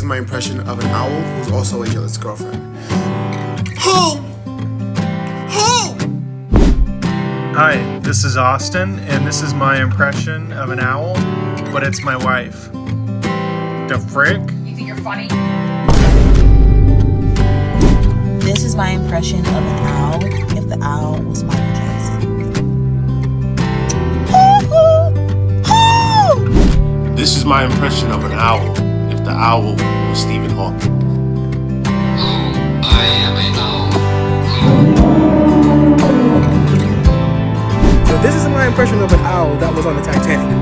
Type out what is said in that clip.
my impression of an owl who's also a jealous girlfriend. Home! Home! Hi, this is Austin, and this is my impression of an owl, but it's my wife. The frick? You think you're funny? This is my impression of an owl if the owl was Michael Jackson. This is my impression of an owl if the owl was Stephen Hawking. I am an owl. So this is my impression of an owl that was on the Titanic.